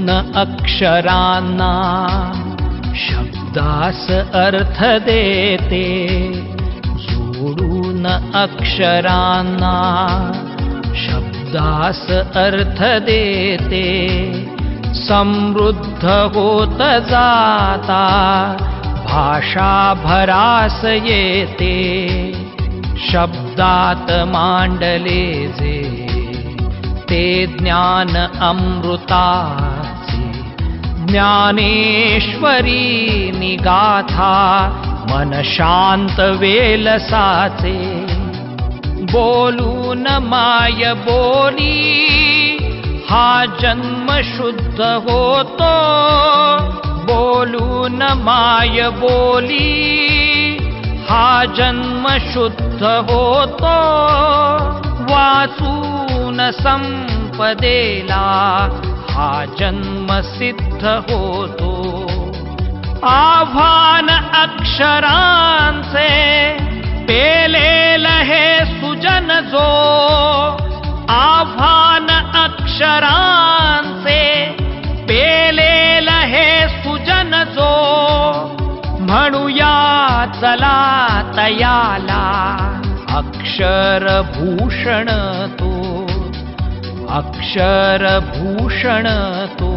जोडून अक्षरांना शब्दास अर्थ देते, जोडून अक्षरांना शब्दास अर्थ देते, समृद्ध होत जाता भाषा भरास येते, शब्दात मांडले जे ते ज्ञान अमृताचे, ज्ञानेश्वरी निगाथा मन शांत वेलसाचे, बोलून माय बोली हा जन्म शुद्ध होतो, बोलून माय बोली हा जन्म शुद्ध होतो, वाचून संपदेला हा जन्म सिद्ध होतो, आव्हान अक्षरांचे पेलेल हे सुजन जो, आव्हान अक्षरांचे पेलेल हे सुजन जो, म्हणूया चला तयाला अक्षर भूषण तो, अक्षर भूषण तो,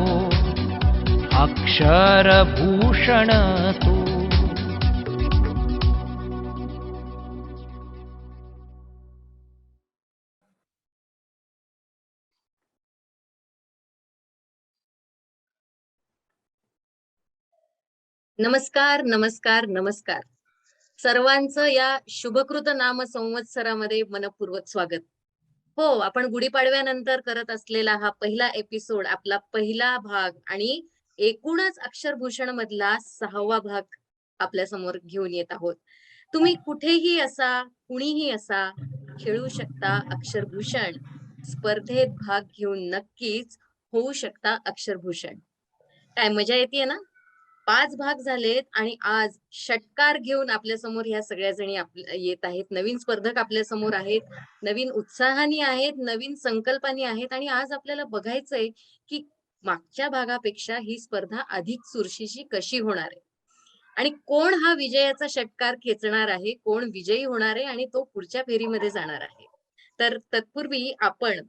अक्षर भूषण तो. नमस्कार नमस्कार नमस्कार. सर्वांचं या शुभकृत नाम संवत्सरामध्ये मनपूर्वक स्वागत. हो, आपण गुढीपाडव्यानंतर करत असलेला हा पहिला एपिसोड, आपला पहिला भाग आणि एकूणच अक्षरभूषण मधला 6वा भाग आपल्या समोर घेऊन येत आहोत. तुम्ही कुठेही असा, कुणीही असा, खेळू शकता अक्षरभूषण. स्पर्धेत भाग घेऊन नक्कीच होऊ शकता अक्षरभूषण. काय मजा येते ना? 5 भाग झालेत आणि आज षटकार घेऊन आपल्या समोर ह्या सगळ्या जणी येत आहेत. नवीन स्पर्धक आपल्या समोर आहेत, नवीन उत्साहाने आहेत, नवीन संकल्पाने आहेत आणि आज आपल्याला बघायचंय की मागच्या भागापेक्षा ही स्पर्धा अधिक चुरशीची कशी होणार आहे आणि कोण हा विजयाचा षटकार खेचणार आहे, कोण विजयी होणार आहे आणि तो पुढच्या फेरीमध्ये जाणार आहे. तर तत्पूर्वी आपण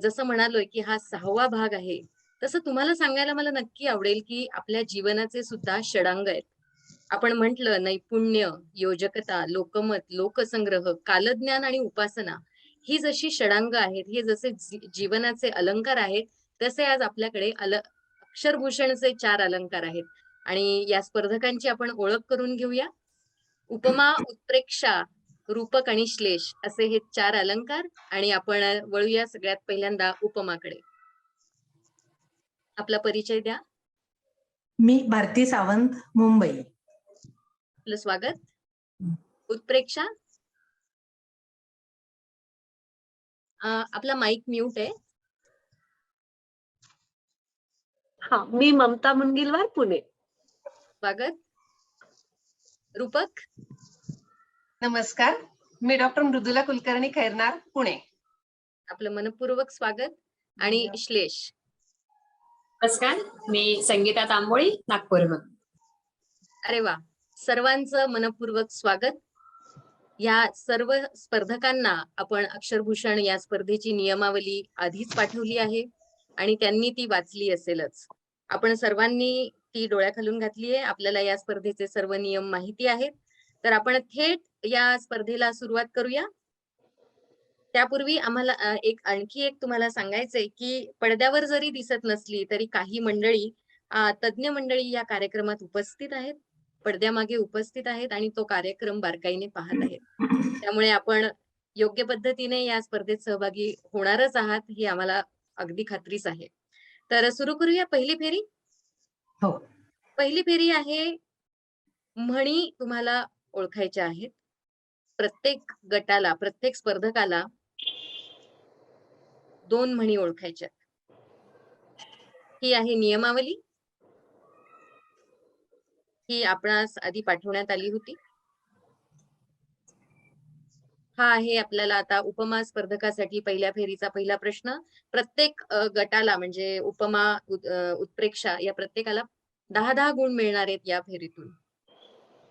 जसं म्हणालोय की हा 6वा भाग आहे, तसं तुम्हाला सांगायला मला नक्की आवडेल की आपल्या जीवनाचे सुद्धा षडांग आहेत. आपण म्हटलं नैपुण्य, योजकता, लोकमत, लोकसंग्रह, कालज्ञान आणि उपासना ही जशी षडांग आहेत, हे जसे जीवनाचे अलंकार आहेत, तसे आज आपल्याकडे अक्षरभूषणचे 4 अलंकार आहेत आणि या स्पर्धकांची आपण ओळख करून घेऊया. उपमा, उत्प्रेक्षा, रूपक आणि श्लेष असे हे 4 अलंकार आणि आपण वळूया सगळ्यात पहिल्यांदा उपमाकडे. आपला परिचय द्या. मी भारती सावंत, मुंबई. आपलं स्वागत. उत्प्रेक्षा. आपला माईक म्यूट आहे. हा, मी ममता मुनगिलवार, पुणे. स्वागत. रूपक. नमस्कार, मी डॉक्टर मृदुला कुलकर्णी, खैरनार, पुणे. आपलं मनपूर्वक स्वागत. आणि श्लेष. नमस्कार, मी संगीता तांबोळी, नागपूर. अरे वा, सर्वांचं मनपूर्वक स्वागत. या सर्व स्पर्धकांना आपण अक्षरभूषण या स्पर्धेची नियमावली आधीच पाठवली आहे आणि त्यांनी ती वाचली असेलच. आपण सर्वांनी ती डोळ्याखालून घातली आहे. आपल्याला या स्पर्धेचे सर्व नियम माहिती आहेत. तर आपण थेट या स्पर्धेला सुरुवात करूया. त्यापूर्वी आम्हाला आणखी एक तुम्हाला सांगायचंय की पडद्यावर जरी दिसत नसली तरी काही मंडळी, तज्ञ मंडळी या कार्यक्रमात उपस्थित आहेत, पडद्यामागे उपस्थित आहेत आणि तो कार्यक्रम बारकाईने पाहत आहेत. त्यामुळे आपण योग्य पद्धतीने या स्पर्धेत सहभागी होणारच आहात ही आम्हाला अगदी खात्रीच आहे. तर सुरू करूया पहिली फेरी. हो. पहिली फेरी आहे म्हणी तुम्हाला ओळखायच्या आहेत. प्रत्येक गटाला, प्रत्येक स्पर्धकाला 2 म्हणी ओळखायच्या. ही आहे नियमावली. ही आपणास आधी पाठवण्यात आली होती. हा आहे आपल्याला आता उपमा स्पर्धकासाठी पहिल्या फेरीचा पहिला प्रश्न. प्रत्येक गटाला म्हणजे उपमा उत्प्रेक्षा या प्रत्येकाला 10-10 गुण मिळणार आहेत या फेरीतून.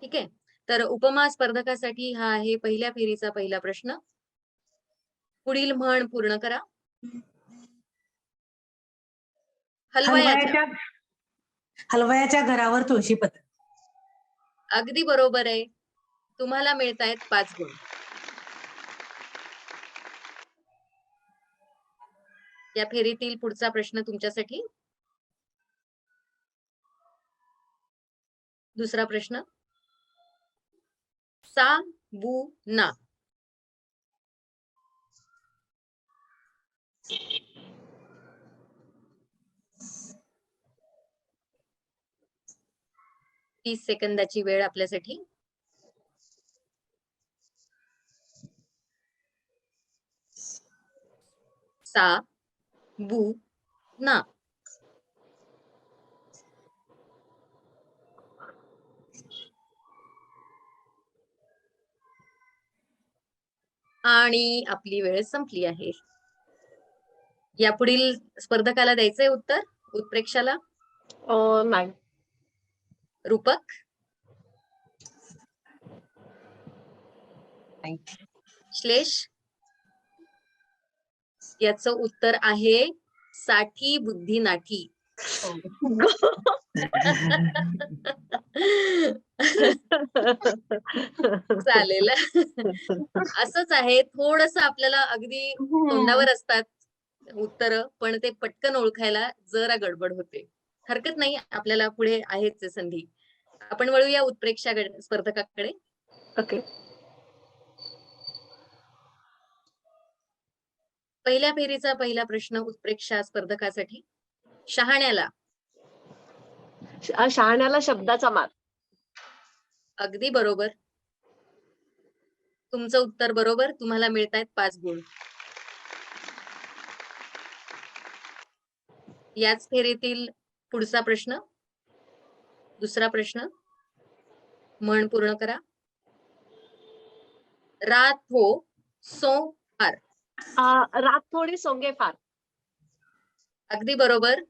ठीक आहे. तर उपमा स्पर्धकासाठी हा आहे पहिल्या फेरीचा पहिला प्रश्न. पुढील म्हण पूर्ण करा. हलवयाच्या. हलवयाच्या घरावर तुळशीपत्र. अगदी बरोबर आहे. तुम्हाला मिळतायत 5 गुण. या फेरीतील पुढचा प्रश्न तुमच्यासाठी. दुसरा प्रश्न. साबुना. तीस सेकंदाची वेळ आपल्यासाठी. साबुना. आणि आपली वेळ संपली आहे. यापुढील स्पर्धकाला द्यायचंय उत्तर उत्प्रेक्षाला. नाही. रूपक. श्लेष. याचं उत्तर आहे साठी बुद्धी नाठी. चालेल. असंच आहे, थोडस आपल्याला अगदी तोंडावर असतात उत्तर, पण ते पटकन ओळखायला जरा गडबड होते. हरकत नाही, आपल्याला पुढे आहेच संधी. आपण वळूया उत्प्रेक्षा स्पर्धकाकडे. ओके. पहिल्या फेरीचा पहिला प्रश्न उत्प्रेक्षा स्पर्धकासाठी. शहाण्याला. शहाण्याला शब्दाचा मार. अगदी बरोबर. तुमचं उत्तर बरोबर. तुम्हाला मिळतायत 5 गुण. याच फेरीतील पुढचा प्रश्न. दुसरा प्रश्न. म्हण पूर्ण करा. राथो सो फार. रात थोडी सोंगे फार. अगदी बरोबर.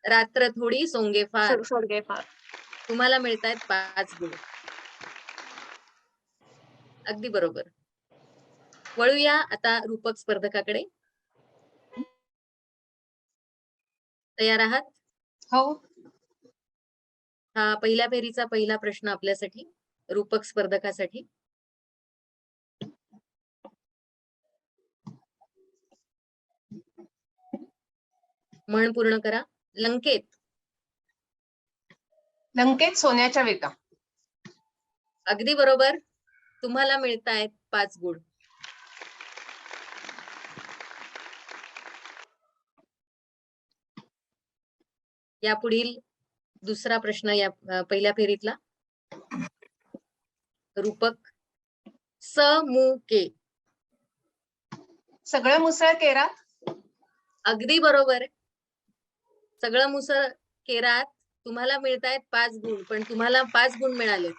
रात्र थोडी सोंगे फार. सोंगे फार. तुम्हाला मिळतायत 5 गुण. अगदी बरोबर. वळूया आता रूपक स्पर्धकाकडे. तयार आहात? हो. हा पहिल्या फेरीचा पहिला प्रश्न आपल्यासाठी रूपक स्पर्धकासाठी. म्हण पूर्ण करा. लंकेत. लंकेत सोन्याच्या वेका. अगदी बरोबर. तुम्हाला मिळतायत 5 गुण. यापुढील दुसरा प्रश्न या पहिल्या फेरीतला. रूपक. समुके. सगळं मुसळ केरात. अगदी बरोबर. सगळं मुसळ केरात. तुम्हाला मिळतायत 5 गुण, पण तुम्हाला 5 गुण मिळाले.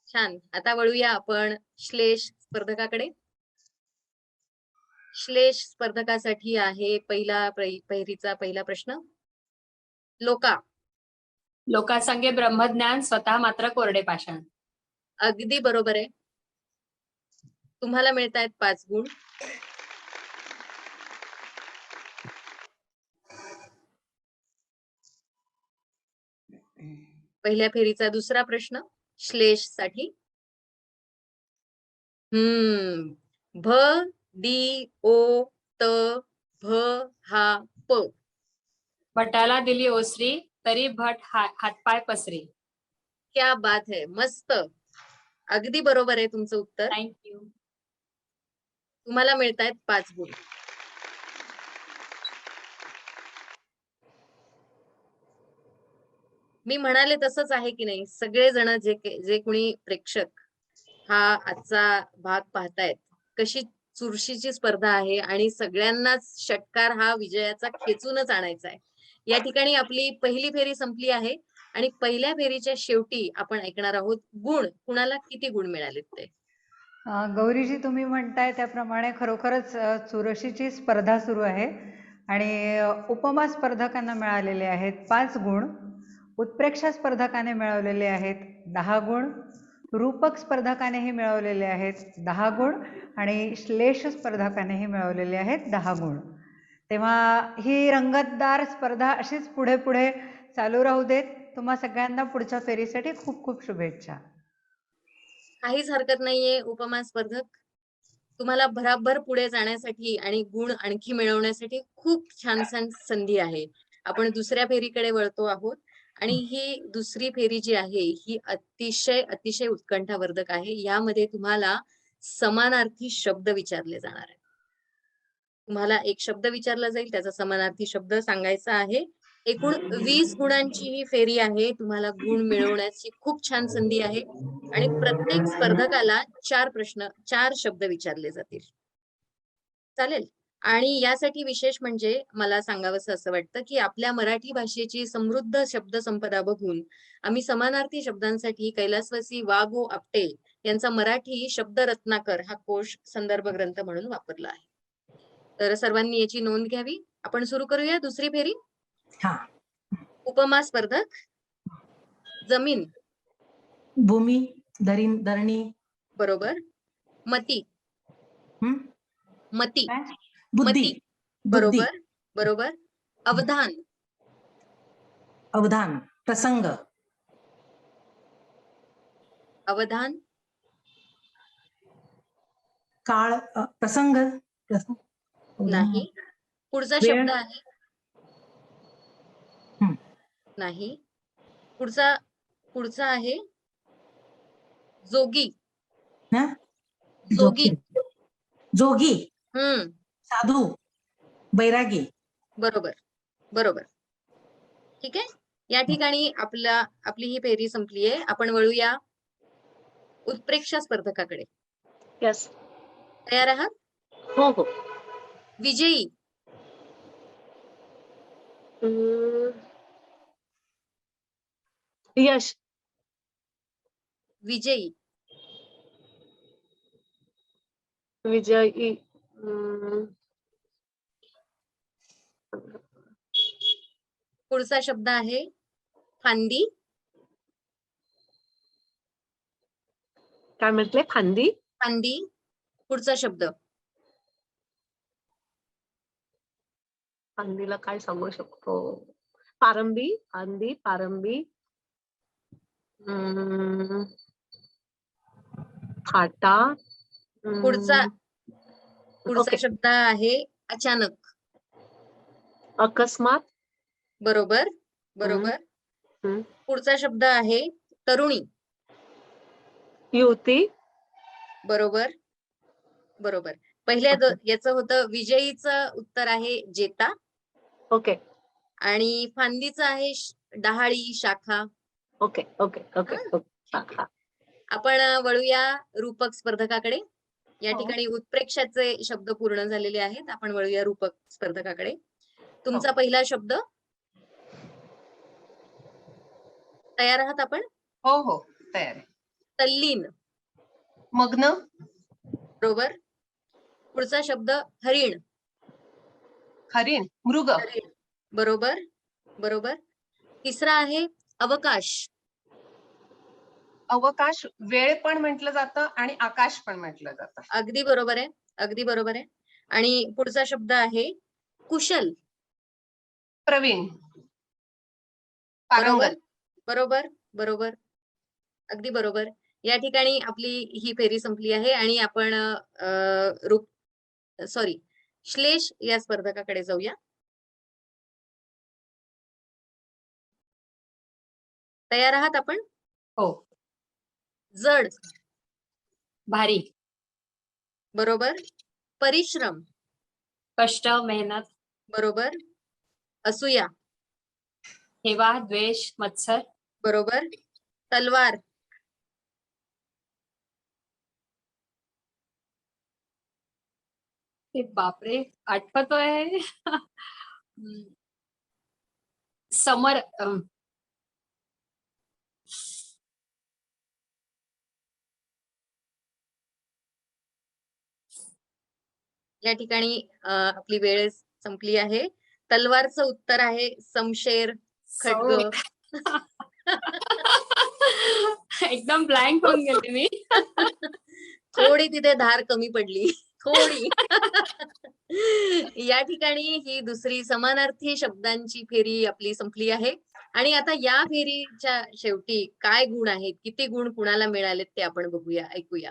छान. आता वळूया आपण श्लेष स्पर्धकाकडे. श्लेष स्पर्धकासाठी आहे पहिला फेरीचा पहिला प्रश्न. लोका. लोकासंगे ब्रह्मज्ञान, स्वतः मात्र कोरडे पाषाण. अगदी बरोबर आहे. तुम्हाला मिळतायत 5 गुण. पहिल्या फेरीचा दुसरा प्रश्न श्लेष साठी. भ दी ओ त भ हा प. भटाला दिली ओसरी, तरी भट हातपाय पसरी. क्या बात है. मस्त. अगदी बरोबर आहे तुमचं उत्तर. थँक्यू. तुम्हाला मिळतायत 5 गुण. मी म्हणाले तसंच आहे की नाही. सगळेजण जे कोणी प्रेक्षक हा आजचा भाग पाहतायत, कशी चुरशीची स्पर्धा आहे आणि सगळ्यांनाच षटकार हा विजयाचा खेचूनच आणायचा आहे. या ठिकाणी आपली पहिली फेरी संपली आहे आणि पहिल्या फेरीच्या शेवटी आपण ऐकणार आहोत गुण. कुणाला किती गुण मिळालेत ते. गौरीजी, तुम्ही म्हणताय त्याप्रमाणे खरोखरच चुरशीची स्पर्धा सुरू आहे आणि उपमा स्पर्धकांना मिळालेले आहेत 5 गुण, उत्प्रेक्षा स्पर्धकाने मिळवलेले आहेत 10 गुण, रूपक स्पर्धकानेही मिळवलेले आहेत 10 गुण आणि श्लेष स्पर्धकानेही मिळवलेले आहेत 10 गुण. तेव्हा ही रंगतदार स्पर्धा अशीच पुढे पुढे चालू राहू देत. तुम्हा सगळ्यांना पुढच्या फेरीसाठी खूप खूप शुभेच्छा. काहीच हरकत नाहीये उपमा स्पर्धक. तुम्हाला भराभर पुढे जाण्यासाठी आणि गुण आणखी मिळवण्यासाठी खूप छान छान संधी आहे. आपण दुसऱ्या फेरीकडे वळतो आहोत आणि ही दुसरी फेरी जी आहे ही अतिशय अतिशय उत्कंठावर्धक आहे. यामध्ये तुम्हाला समानार्थी शब्द विचारले जाणार आहेत. तुम्हाला एक शब्द विचारला जाईल, त्याचा समानार्थी शब्द सांगायचा आहे. एकूण 20 गुणांची ही फेरी आहे. तुम्हाला गुण मिळवण्याची खूप छान संधी आहे आणि प्रत्येक स्पर्धकाला 4 शब्द विचारले जातील. चालेल. आणि यासाठी विशेष म्हणजे मला सांगावंसं असं वाटतं की आपल्या मराठी भाषेची समृद्ध शब्दसंपदा बघून आम्ही समानार्थी शब्दांसाठी कैलासवासी वा.गो. आपटे यांचा मराठी शब्द रत्नाकर हा कोश संदर्भ ग्रंथ म्हणून वापरला आहे. तर सर्वांनी याची नोंद घ्यावी. आपण सुरू करूया दुसरी फेरी. हा. उपमा स्पर्धक. जमीन. भूमी, धरणी. बरोबर. मती. हम्म? मती. काय? बुद्धी. मती. बरोबर. बरोबर. अवधान. अवधान. प्रसंग. अवधान. काळ. प्रसंग. नाही. पुढचा वेळ. शब्द आहे. हम्म. नाही. पुढचा आहे जोगी. हा? जोगी. जोगी. साधू. बैरागी. बरोबर. बरोबर. ठीक आहे. या ठिकाणी आपली ही फेरी संपली आहे. आपण वळूया उत्प्रेक्षा स्पर्धकाकडे. यस. तयार आहात? हो हो. विजयी. यश. विजयी. विजयी. पुढचा शब्द आहे फांदी. काय म्हटले? फांदी. फांदी. पुढचा शब्द. फांदीला काय सांगू शकतो? पारंबी. फांदी, पारंबी. फाटा. पुढचा ओके. शब्द आहे अचानक. अकस्मात. बरोबर. बरोबर. हम्म. पुढचा शब्द आहे तरुणी. युवती. बरोबर. बरोबर. पहिल्या याचं होतं विजयीचं उत्तर आहे जेता ओके. आणि फांदीचं आहे डहाळी, शाखा. ओके ओके ओके हा? ओके. हा, हा. आपण वळूया रूपक स्पर्धकाकडे. या हो. ठिकाणी उत्प्रेक्षाचे शब्द पूर्ण झालेले आहेत. आपण वळूया रूपक स्पर्धकाकडे. तुमचा पहिला शब्द. तयार आहात आपण? हो हो तयार आहे. तल्लीन. मग्न. बरोबर. पुढचा शब्द हरिण. हरिण. मृग. हरिण. बरोबर. बरोबर. तिसरा आहे अवकाश. अवकाश. वेळ पण म्हटलं जातं आणि आकाश पण म्हटलं जातं. अगदी बरोबर आहे. अगदी बरोबर आहे. आणि पुढचा शब्द आहे कुशल. प्रवीण. बरोबर. पारंगत. बरोबर. बरोबर. अगदी बरोबर. या ठिकाणी आपली ही फेरी संपली आहे आणि आपण श्लेष या स्पर्धकाकडे जाऊया. तयार आहात आपण? हो. जड. भारी. बरोबर. परिश्रम. कष्ट, मेहनत. बरोबर. असूया. हेवा, द्वेष, मत्सर. बरोबर. तलवार. ते बापरे आठवतोय. समर या ठिकाणी आपली वेळ संपली आहे. तलवारचं उत्तर आहे समशेर खड्ग. एकदम ब्लँक होऊन गेले मी. थोडी तिथे धार कमी पडली, थोडी. या ठिकाणी ही दुसरी समानार्थी शब्दांची फेरी आपली संपली आहे. आणि आता या फेरीच्या शेवटी काय गुण आहेत, किती गुण कुणाला मिळालेत ते आपण बघूया, ऐकूया.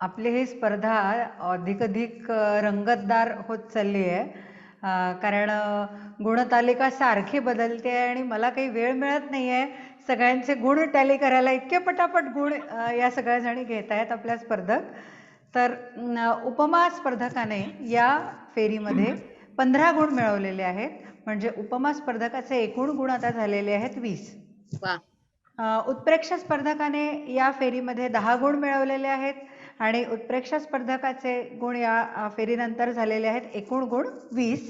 आपली ही स्पर्धा अधिक रंगतदार होत चालली आहे. कारण गुणतालिका सारखी बदलते आहे आणि मला काही वेळ मिळत नाही आहे सगळ्यांचे गुण टॅली करायला. इतके पटापट गुण या सगळ्या जणी घेत आहेत आपल्या स्पर्धक. तर उपमा स्पर्धकाने या फेरीमध्ये 15 गुण मिळवलेले आहेत. म्हणजे उपमा स्पर्धकाचे एकूण गुण आता झालेले आहेत 20. वा. उत्प्रेक्षा स्पर्धकाने या फेरीमध्ये 10 गुण मिळवलेले आहेत आणि उत्प्रेक्षा स्पर्धकाचे गुण या फेरीनंतर झालेले आहेत एकूण गुण 20.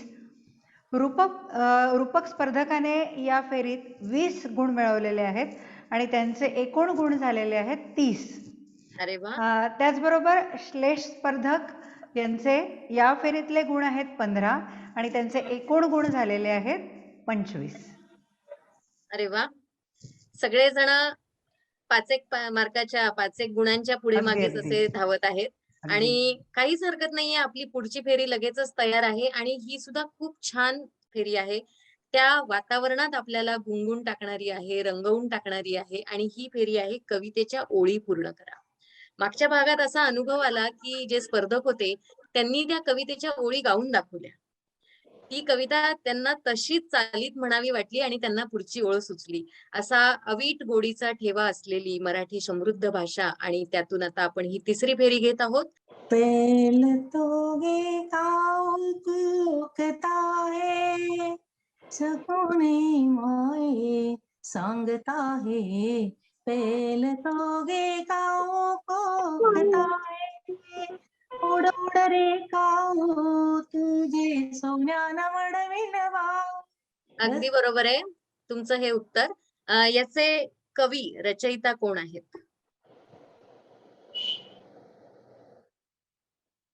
रूपक स्पर्धकाने या फेरीत 20 गुण मिळवलेले आहेत आणि त्यांचे एकूण गुण झालेले आहेत 30. अरे वा. त्याचबरोबर श्लेष स्पर्धक यांचे या फेरीतले गुण आहेत 15 आणि त्यांचे एकूण गुण झालेले आहेत 25. अरे वा. सगळेजण 5 मार्काच्या 5 गुणांच्या पुढे मागेच असे धावत आहेत. आणि काहीच हरकत नाहीये, आपली पुढची फेरी लगेचच तयार आहे आणि ही सुद्धा खूप छान फेरी आहे. त्या वातावरणात आपल्याला गुंगून टाकणारी आहे, रंगवून टाकणारी आहे. आणि ही फेरी आहे कवितेच्या ओळी पूर्ण करा. मागच्या भागात असा अनुभव आला की जे स्पर्धक होते त्यांनी त्या कवितेच्या ओळी गाऊन दाखवल्या. ती कविता त्यांना तशीच चालीत म्हणावी वाटली आणि त्यांना पुढची ओळ सुचली. असा अवीट गोडीचा ठेवा असलेली मराठी समृद्ध भाषा. आणि त्यातून आता आपण ही तिसरी फेरी घेत आहोत. पेल तोगे कोकता है सकुने माये सांगता है. पेल तोगे कोकता है उड उड रे काऊ तुझे सोन्यानं मडविल वाव. अगदी बरोबर आहे तुमचं हे उत्तर. याचे कवी रचयिता कोण आहेत?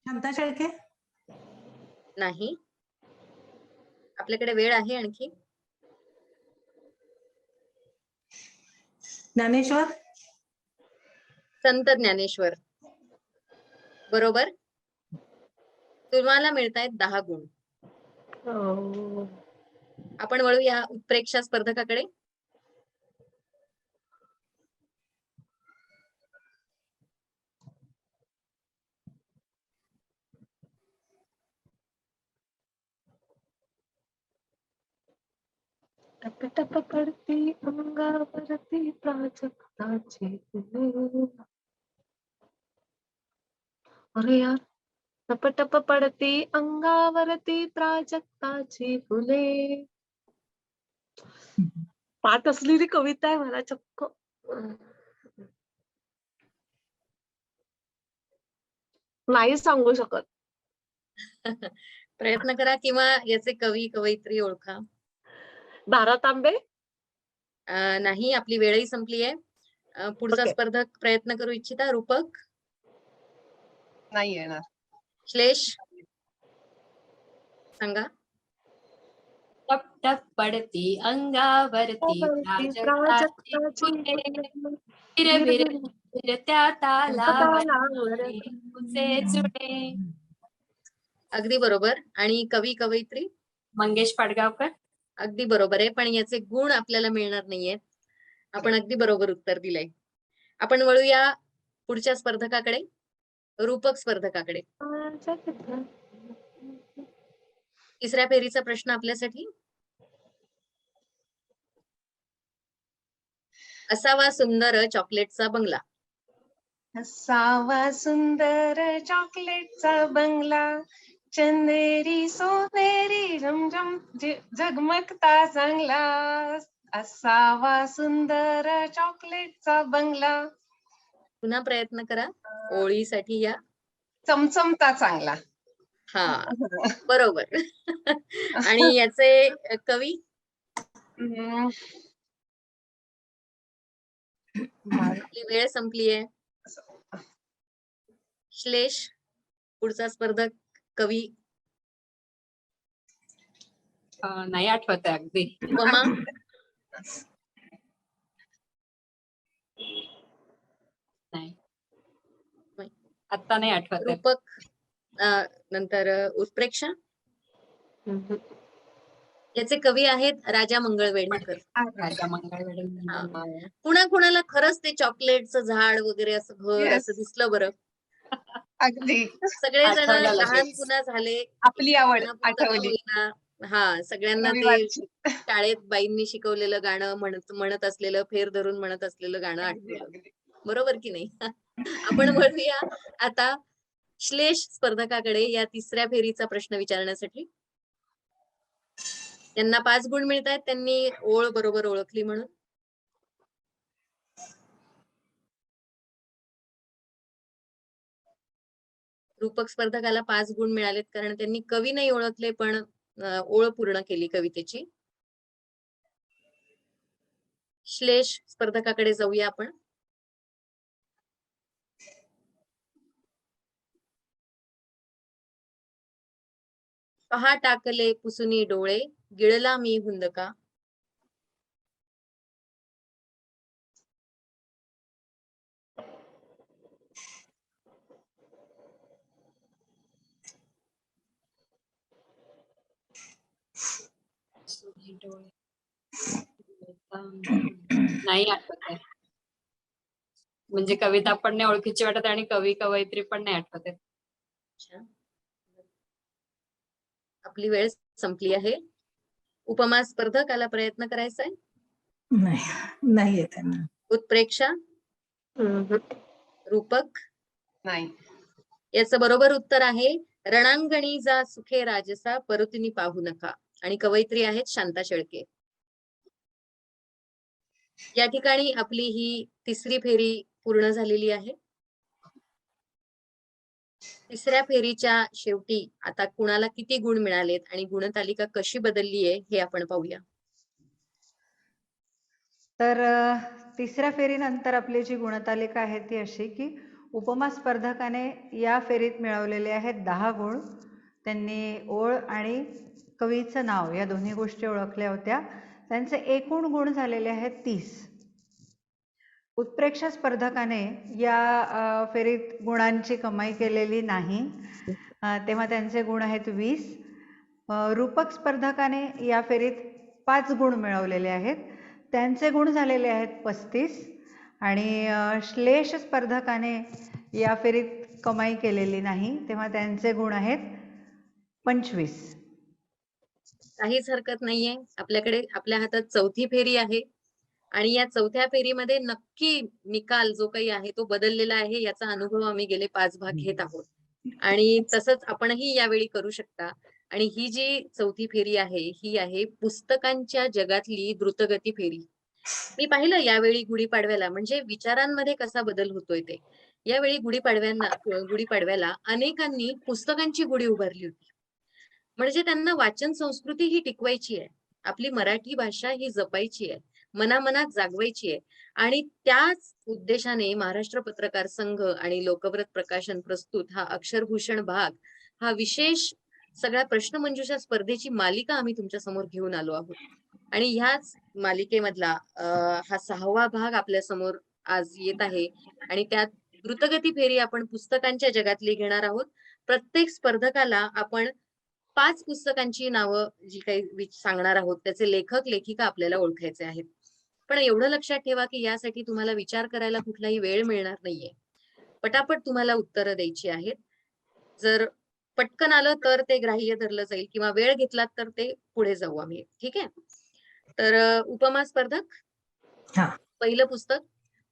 शांता शेळके. नाही. आपल्याकडे वेळ आहे आणखी. ज्ञानेश्वर. संत ज्ञानेश्वर. बरोबर. तुम्हाला मिळतायत 10 गुण. आपण वळूया उत्प्रेक्षा स्पर्धकाकडे. टप टप पडती अंगावरती प्राजक्ताची फुले. अरे यार, टप टप पडती अंगावरती प्राजक्ताची फुले. पाठ असलेली कविता आहे मला चक्क. नाही सांगू शकत. प्रयत्न करा किंवा याचे कवी कवयित्री ओळखा. दारा तांबे. नाही, आपली वेळही संपली आहे. पुढचा Okay. स्पर्धक प्रयत्न करू इच्छिता. रूपक. नाही येणार. श्लेष सांगा. टप टप पडती अंगावरती प्राजक्ताची फुले. फिरत्या तालावरती तुझे जुळे. अगदी बरोबर. आणि कवी कवयित्री मंगेश पाडगावकर. अगदी बरोबर आहे, पण याचे गुण आपल्याला मिळणार नाहीयेत. आपण अगदी बरोबर उत्तर दिलंय. आपण वळूया पुढच्या स्पर्धकाकडे, रूपक स्पर्धकाकडे. तिसऱ्या फेरीचा प्रश्न आपल्यासाठी. असावा सुंदर चॉकलेटचा बंगला. असावा सुंदर चॉकलेटचा बंगला, चंदेरी सोनेरी रमझम झगमगता चांगला. असावा सुंदर चॉकलेटचा बंगला. पुन्हा प्रयत्न करा ओळीसाठी या. चमचमता चांगला. हा बरोबर. आणि याचे कवी हम्म, आपली वेळ संपलीये. श्लेष पुढचा स्पर्धक कवी नाही आठवत आहे अगदी. उपमा नाही नाही. आता नाही आठवत आहे. रूपक नंतर उत्प्रेक्षा. हम्म. याचे कवी आहेत राजा मंगळवेढेकर. राजा मंगळवेढे. कुणा कुणाला खरंच ते चॉकलेटचं झाड वगैरे असं घर Yes. असं दिसलं बरं. अगदी सगळेजण आठवलं लगेच. लहान पुन्हा झाले. आपली आवड कोणापुरतं का आठवली. होईना. हा सगळ्यांना ते रविवारची. शाळेत बाईंनी शिकवलेलं गाणं म्हणत असलेलं फेर धरून म्हणत असलेलं गाणं अगदी, आठवलं. अगदी. बरोबर की नाही? आपण वळूया आता श्लेष स्पर्धकाकडे या तिसऱ्या फेरीचा प्रश्न विचारण्यासाठी. त्यांना 5 गुण मिळत आहेत त्यांनी ओळ बरोबर ओळखली म्हणून. रूपक स्पर्धकाला 5 गुण मिळालेत कारण त्यांनी कवी नाही ओळखले पण ओळ पूर्ण केली कवितेची. श्लेष स्पर्धकाकडे जाऊया आपण. पहा टाकले पुसुनी डोळे गिळला मी हुंदका. नाही आठवत आहे. म्हणजे कविता पण नाही ओळखीची वाटत आणि कवी कवयित्री पण नाही आठवत आहे. अच्छा. आपली वेळ संपली आहे. उपमा स्पर्धकाला प्रयत्न करायचा आहे. नाही येत त्यांना. उत्प्रेक्षा रूपक नाही. याचं बरोबर उत्तर आहे रणांगणी जा सुखे राजसा परतीनी पाहू नका. आणि कवयित्री आहेत शांता शेळके. या ठिकाणी आपली ही तिसरी फेरी पूर्ण झालेली आहे. तिसऱ्या फेरीच्या शेवटी आता कुणाला किती गुण मिळालेत आणि गुणतालिका कशी बदलली आहे हे आपण पाहूया. तर तिसऱ्या फेरीनंतर आपली जी गुणतालिका आहे ती अशी की उपमा स्पर्धकाने या फेरीत मिळवलेले आहेत 10 गुण. त्यांनी ओळ आणि कवीचं नाव या दोन्ही गोष्टी ओळखल्या होत्या. त्यांचे एकूण गुण झालेले आहेत 30. उत्प्रेक्षा स्पर्धकाने या फेरीत गुणांची कमाई केलेली नाही तेव्हा त्यांचे गुण आहेत 20. रूपक स्पर्धकाने या फेरीत 5 गुण मिळवलेले आहेत. त्यांचे गुण झालेले आहेत 35. आणि श्लेष स्पर्धकाने या फेरीत कमाई केलेली नाही तेव्हा त्यांचे गुण आहेत 25. काहीच हरकत नाहीये. आपल्याकडे आपल्या हातात चौथी फेरी आहे आणि या चौथ्या फेरीमध्ये नक्की निकाल जो काही आहे तो बदललेला आहे याचा अनुभव आम्ही गेले 5 भाग घेत आहोत. आणि तसंच आपणही यावेळी करू शकता. आणि ही जी चौथी फेरी आहे ही आहे पुस्तकांच्या जगातली द्रुतगती फेरी. मी पाहिलं यावेळी गुढीपाडव्याला म्हणजे विचारांमध्ये कसा बदल होतोय ते. यावेळी गुढीपाडव्याला अनेकांनी पुस्तकांची गुढी उभारली होती. म्हणजे त्यांना वाचन संस्कृती ही टिकवायची आहे. आपली मराठी भाषा ही जपायची आहे. मनामनात जागवायची आहे. आणि त्याच उद्देशाने महाराष्ट्र पत्रकार संघ आणि लोकव्रत प्रकाशन प्रस्तुत हा अक्षरभूषण भाग हा विशेष सगळ्या प्रश्नमंजुषा स्पर्धेची मालिका आम्ही तुमच्या समोर घेऊन आलो आहोत. आणि ह्याच मालिकेमधला हा 6वा भाग आपल्या समोर आज येत आहे. आणि त्यात द्रुतगती फेरी आपण पुस्तकांच्या जगातली घेणार आहोत. प्रत्येक स्पर्धकाला आपण 5 पुस्तकांची नावं जी काही सांगणार आहोत त्याचे लेखक लेखिका आपल्याला ओळखायचे आहेत. पण एवढं लक्षात ठेवा की यासाठी तुम्हाला विचार करायला कुठलाही वेळ मिळणार नाहीये. पटापट तुम्हाला उत्तरं द्यायची आहेत. जर पटकन आलं तर ते ग्राह्य धरलं जाईल किंवा वेळ घेतलात तर ते पुढे जाऊ आम्ही. ठीक आहे. तर उपमा स्पर्धक हा. पहिलं पुस्तक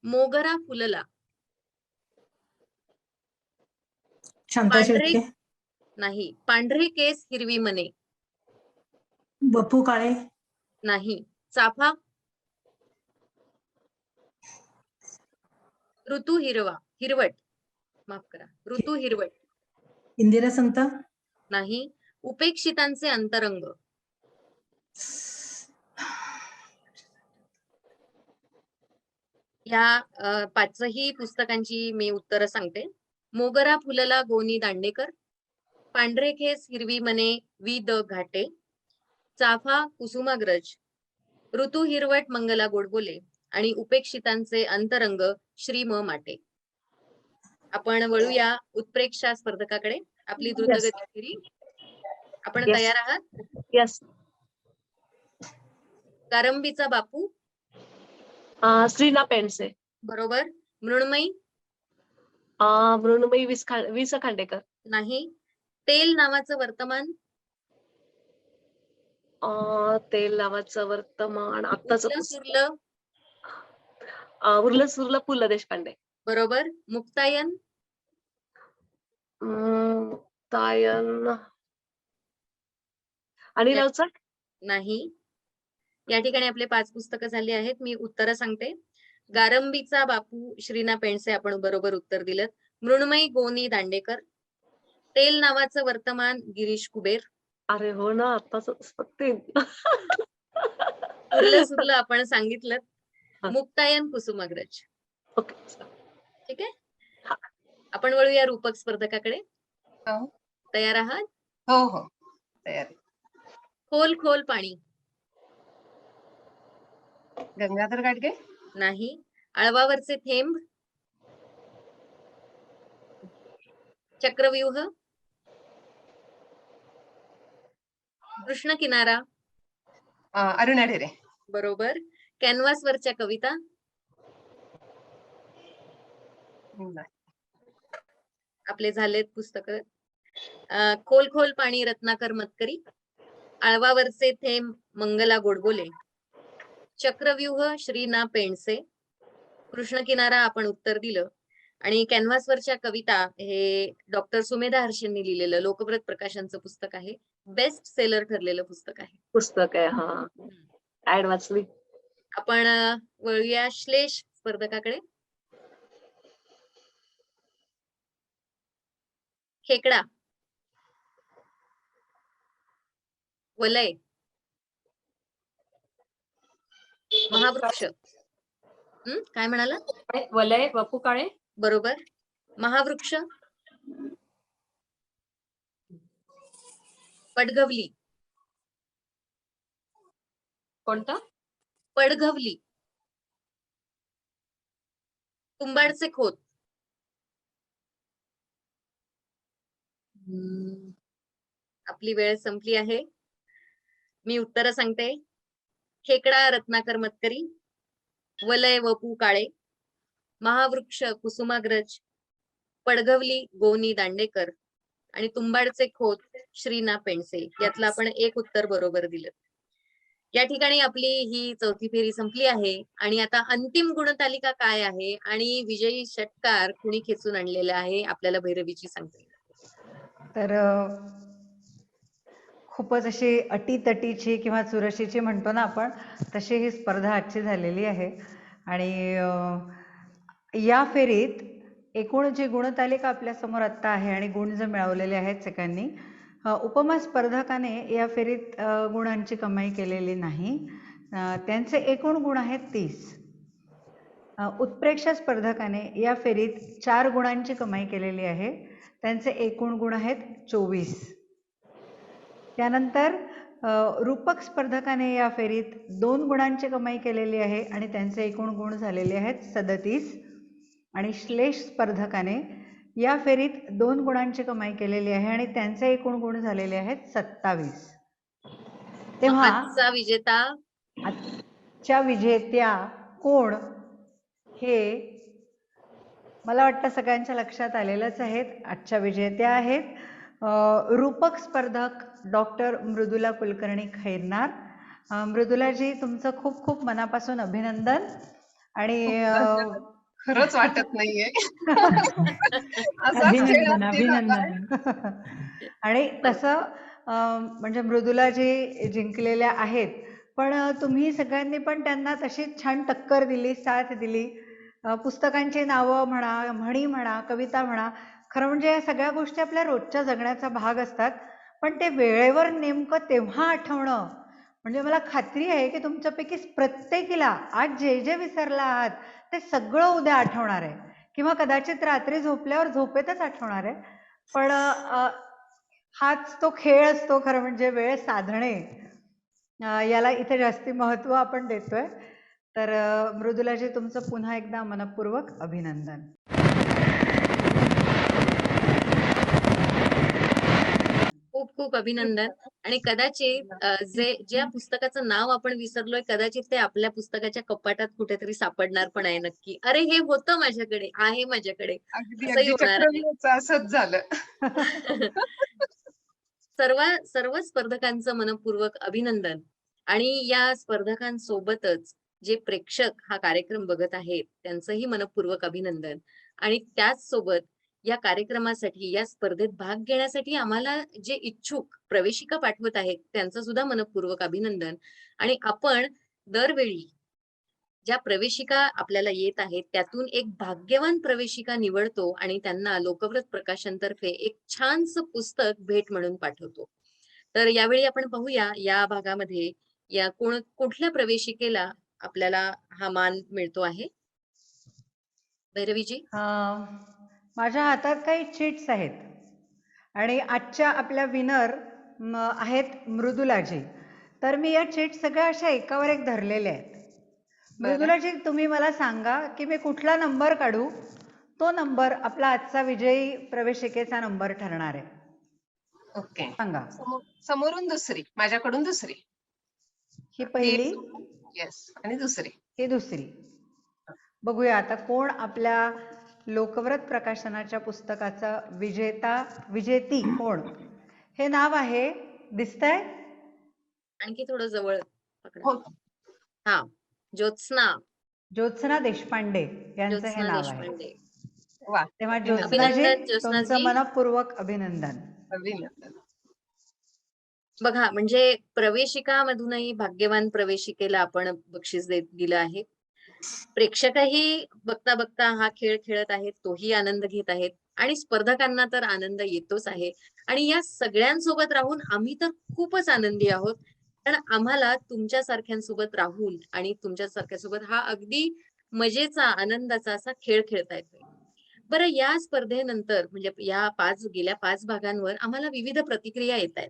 मोगरा फुलला. शांता शेळके. नाही. पांढरे केस हिरवी मने. बप्पू काळे. नाही. चाफा. ऋतू हिरवट, माफ करा, ऋतू हिरवट इंदिरा संत, नाही. उपेक्षितांचे अंतरंग, ह्या पाचही पुस्तकांची मी उत्तरं सांगते. मोगरा फुलला गोनी दांडेकर, पांढरे खेस हिरवी मने वि द घाटे, चाफा कुसुमाग्रज, ऋतू हिरवट मंगला गोडबोले आणि उपेक्षितांचे अंतरंग श्री म माटे. आपण वळूया उत्प्रेक्षा स्पर्धकाकडे. आपली द्रुतगती फेरी. आपण Yes. तयार आहात? येस. कारंबीचा बापू, श्रीना पेंडसे. बरोबर. मृण्मयी, मृण्मयी विस खांडेकर. नाही. तेल नावाचं वर्तमान, तेल नावाचं वर्तमान आत्ताच उरलं सुरलं, उरलं सुरलं पु ल देशपांडे. बरोबर. मुक्तायन, तायन अनिल अवचट. नाही. या ठिकाणी आपले 5 पुस्तकं झाली आहेत. मी उत्तरं सांगते. गारंबीचा बापू श्रीना पेंडसे आपण बरोबर उत्तर दिलं. मृण्मयी गोनी दांडेकर, तेल नावाचं वर्तमान गिरीश कुबेर, अरे हो ना, आत्ताच उरलं सुरलं आपण सांगितलं. हा. मुक्तायन कुसुमाग्रज. ओके. ठीक आहे. हा. आपण वळूया रूपक स्पर्धकाकडे. हो तयार आहात? हो हो तयार आहे. खोल खोल पाणी, गंगाधर गाडगे, नाही. आळवावरचे थेंब, चक्रव्यूह, कृष्ण किनारा, अरुणा ढेरे. बरोबर. कॅनव्हासवरच्या कविता, नाही. आपले झालेत पुस्तक. खोल खोल पाणी रत्नाकर मतकरी, आळवावरचे थेंब मंगला गोडबोले, चक्रव्यूह श्रीना पेंडसे, कृष्ण किनारा आपण उत्तर दिलं. आणि कॅनव्हासवरच्या कविता हे डॉक्टर सुमेधा हर्षेंनी लिहिलेलं लोकव्रत प्रकाशनचं पुस्तक आहे. बेस्ट सेलर ठरलेलं पुस्तक आहे. पुस्तक आहे. हा, ऍड वाचली. आपण वळूया श्लेष स्पर्धकाकडे. खेकडा, वलय, महावृक्ष. काय म्हणाला? वलय वपू काळे. बरोबर. महावृक्ष, पडघवली, कोणता? पडघवली, तुंबाडचे खोत, आपली वेळ संपली आहे. मी उत्तर सांगते. खेकडा रत्नाकर मतकरी, वलय वपू काळे, महावृक्ष कुसुमाग्रज, पडघवली गोनी दांडेकर आणि तुंबाडचे खोत श्रीना पेंडसे. यातलं आपण एक उत्तर बरोबर दिलं. या ठिकाणी आपली ही चौथी फेरी संपली आहे. आणि आता अंतिम गुणतालिका काय आहे आणि विजयी षटकार कुणी खेचून आणलेला आहे आपल्याला भैरवीची सांगते. तर खूपच अशी अटीतटीची किंवा चुरशीची म्हणतो ना आपण, तशी ही स्पर्धा आजची झालेली आहे. आणि या फेरीत एकूण जी गुणतालिका आपल्या समोर आत्ता आहे आणि गुण जे मिळवलेले आहेत सगळ्यांनी, उपमा स्पर्धकाने या फेरीत गुणांची कमाई केलेली नाही. त्यांचे एकूण गुण आहेत 30. उत्प्रेक्षा स्पर्धकाने या फेरीत 4 गुणांची कमाई केलेली आहे. त्यांचे एकूण गुण आहेत 24. त्यानंतर रूपक स्पर्धकाने या फेरीत 2 गुणांची कमाई केलेली आहे आणि त्यांचे एकूण गुण झालेले आहेत 37. आणि श्लेष स्पर्धकाने या फेरीत 2 गुणांची कमाई केलेली आहे आणि त्यांचे एकूण गुण झालेले आहेत 27. तेव्हा आजचा विजेता, आजच्या विजेत्या कोण हे मला वाटतं सगळ्यांच्या लक्षात आलेलंच आहे. आजच्या विजेत्या आहेत रूपक स्पर्धक डॉक्टर मृदुला कुलकर्णी खैरनार. मृदुलाजी, तुमचं खूप खूप मनापासून अभिनंदन. आणि खरंच वाटत नाहीये. अभिनंदन अभिनंदन. आणि तसं म्हणजे मृदुलाजी जिंकलेल्या आहेत, पण तुम्ही सगळ्यांनी पण त्यांना तशी छान टक्कर दिली, साथ दिली. पुस्तकांची नावं म्हणा, म्हणी म्हणा, कविता म्हणा, खरं म्हणजे या सगळ्या गोष्टी आपल्या रोजच्या जगण्याचा भाग असतात. पण ते वेळेवर नेमकं तेव्हा आठवणं, म्हणजे मला खात्री आहे की तुमच्यापैकी प्रत्येकीला आज जे जे विसरला आहात ते सगळं उद्या आठवणार आहे, किंवा कदाचित रात्री झोपल्यावर झोपेतच आठवणार आहे. पण हाच तो खेळ असतो खरं म्हणजे, वेळ साधणे. याला इथे जास्ती महत्व आपण देतोय. तर मृदुलाजी, तुमचं पुन्हा एकदा मनपूर्वक अभिनंदन. खूप खूप अभिनंदन. आणि कदाचित ज्या पुस्तकाचं नाव आपण विसरलोय, कदाचित ते आपल्या पुस्तकाच्या कपाटात कुठेतरी सापडणार पण आहे नक्की. अरे, हे होतं माझ्याकडे, आहे माझ्याकडे, अगदी असंही अगदी होणार आहे. चक्रव्यूहाचं असंच झालं. सर्व स्पर्धकांचं मनपूर्वक अभिनंदन. आणि या स्पर्धकांसोबतच जे प्रेक्षक हा कार्यक्रम बघत आहेत त्यांचंही मनपूर्वक अभिनंदन. आणि त्याच सोबत या कार्यक्रमासाठी, या स्पर्धेत भाग घेण्यासाठी आम्हाला जे इच्छुक प्रवेशिका पाठवत आहेत त्यांचं सुद्धा मनपूर्वक अभिनंदन. आणि आपण दरवेळी ज्या प्रवेशिका आपल्याला येत आहेत त्यातून एक भाग्यवान प्रवेशिका निवडतो आणि त्यांना लोकव्रत प्रकाशनतर्फे एक छानसं पुस्तक भेट म्हणून पाठवतो. तर यावेळी आपण पाहूया या भागामध्ये या कुठल्या प्रवेशिकेला आपल्याला हा मान मिळतो आहे. भैरवीजी. माझ्या हातात काही चिट्स आहेत आणि आजच्या आपल्या विनर आहेत मृदुलाजी. तर मी या चिट्स सगळ्या अशा एकावर एक धरलेल्या आहेत. मृदुलाजी, तुम्ही मला सांगा की मी कुठला नंबर काढू, तो नंबर आपला आजचा विजयी प्रवेशिकेचा नंबर ठरणार आहे. ओके, सांगा. समोरून दुसरी, माझ्याकडून दुसरी. ही पहिली. येस, आणि दुसरी. ही दुसरी. बघूया आता कोण आपल्या लोकव्रत प्रकाशनाच्या पुस्तकाचा विजेती कोण. हे नाव आहे, दिसतंय? आणखी थोडं जवळ पकडा. हो. हा, ज्योत्स्ना देशपांडे यांचं हे नाव आहे. देशपांडे. वा, तेव्हा अभिनंदन, ज्योत्स्नाजी, ज्योत्स्नाजी. तुमचं मनपूर्वक अभिनंदन. अभिनंदन. बघा, म्हणजे प्रवेशिकामधूनही भाग्यवान प्रवेशिकेला आपण बक्षीस दिलं आहे. प्रेक्षकही बघता बघता हा खेळ खेळत आहेत, तोही आनंद घेत आहेत. आणि स्पर्धकांना तर आनंद येतोच आहे. आणि या सगळ्यांसोबत राहून आम्ही तर खूपच आनंदी आहोत, कारण आम्हाला तुमच्यासारख्यांसोबत राहून आणि तुमच्यासारख्यासोबत हा अगदी मजेचा, आनंदाचा असा खेळ खेळता येतोय. बरं, या स्पर्धेनंतर म्हणजे या गेल्या 5 भागांवर आम्हाला विविध प्रतिक्रिया येत आहेत.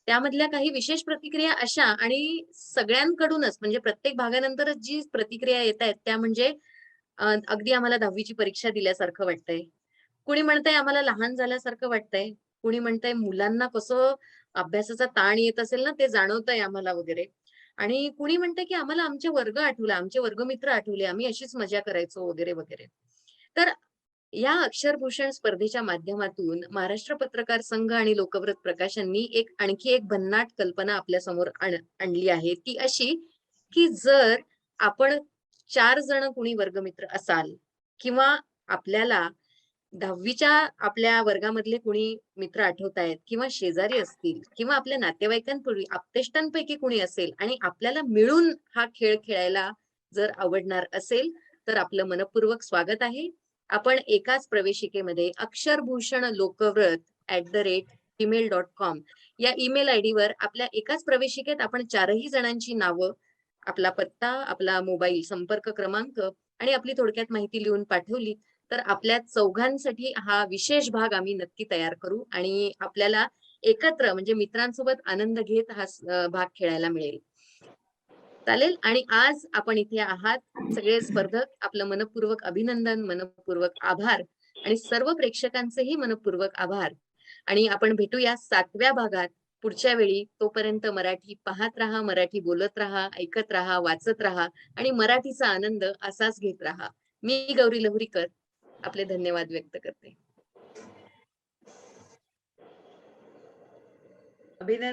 त्यामधल्या काही विशेष प्रतिक्रिया अशा, आणि सगळ्यांकडूनच म्हणजे प्रत्येक भागानंतरच जी प्रतिक्रिया येत आहेत त्या म्हणजे अगदी आम्हाला 10वीची परीक्षा दिल्यासारखं वाटतंय. कुणी म्हणतंय आम्हाला लहान झाल्यासारखं वाटतंय. कुणी म्हणतंय मुलांना कसं अभ्यासाचा ताण येत असेल ना ते जाणवतंय आम्हाला वगैरे. आणि कुणी म्हणतंय की आम्हाला आमचे वर्ग आठवले, आमचे वर्गमित्र आठवले, आम्ही अशीच मजा करायचो वगैरे वगैरे. तर या अक्षरभूषण स्पर्धेच्या माध्यमातून महाराष्ट्र पत्रकार संघ आणि लोकव्रत प्रकाशननी आणखी एक भन्नाट कल्पना आपल्या समोर आणली आहे. ती अशी की जर आपण 4 जण कुणी वर्गमित्र असाल, किंवा आपल्याला 10वीच्या आपल्या वर्गामधले कुणी मित्र आठवतायत, किंवा शेजारी असतील, किंवा आपल्या नातेवाईकांपूर्वी आप्तेष्टांपैकी कुणी असेल आणि आपल्याला मिळून हा खेळ खेळायला जर आवडणार असेल तर आपलं मनपूर्वक स्वागत आहे. आपण एकाच प्रवेशिकेमध्ये अक्षरभूषण लोकव्रत @gmail.com या ईमेल आयडी वर आपल्या एकाच प्रवेशिकेत आपण 4ही जणांची नावं, आपला पत्ता, आपला मोबाईल संपर्क क्रमांक आणि आपली थोडक्यात माहिती लिहून पाठवली तर आपल्या चौघांसाठी हा विशेष भाग आम्ही नक्की तयार करू आणि आपल्याला एकत्र म्हणजे मित्रांसोबत आनंद घेत हा भाग खेळायला मिळेल. चालेल. आणि आज आपण इथे आहात सगळे स्पर्धक, आपलं मनपूर्वक अभिनंदन, मनपूर्वक आभार आणि सर्व प्रेक्षकांचेही मनपूर्वक आभार. आणि आपण भेटूया 7व्या भागात पुढच्या वेळी. तोपर्यंत मराठी पाहत राहा, मराठी बोलत राहा, ऐकत राहा, वाचत राहा आणि मराठीचा आनंद असाच घेत राहा. मी गौरी लहुरीकर आपले धन्यवाद व्यक्त करते. अभिनंदन.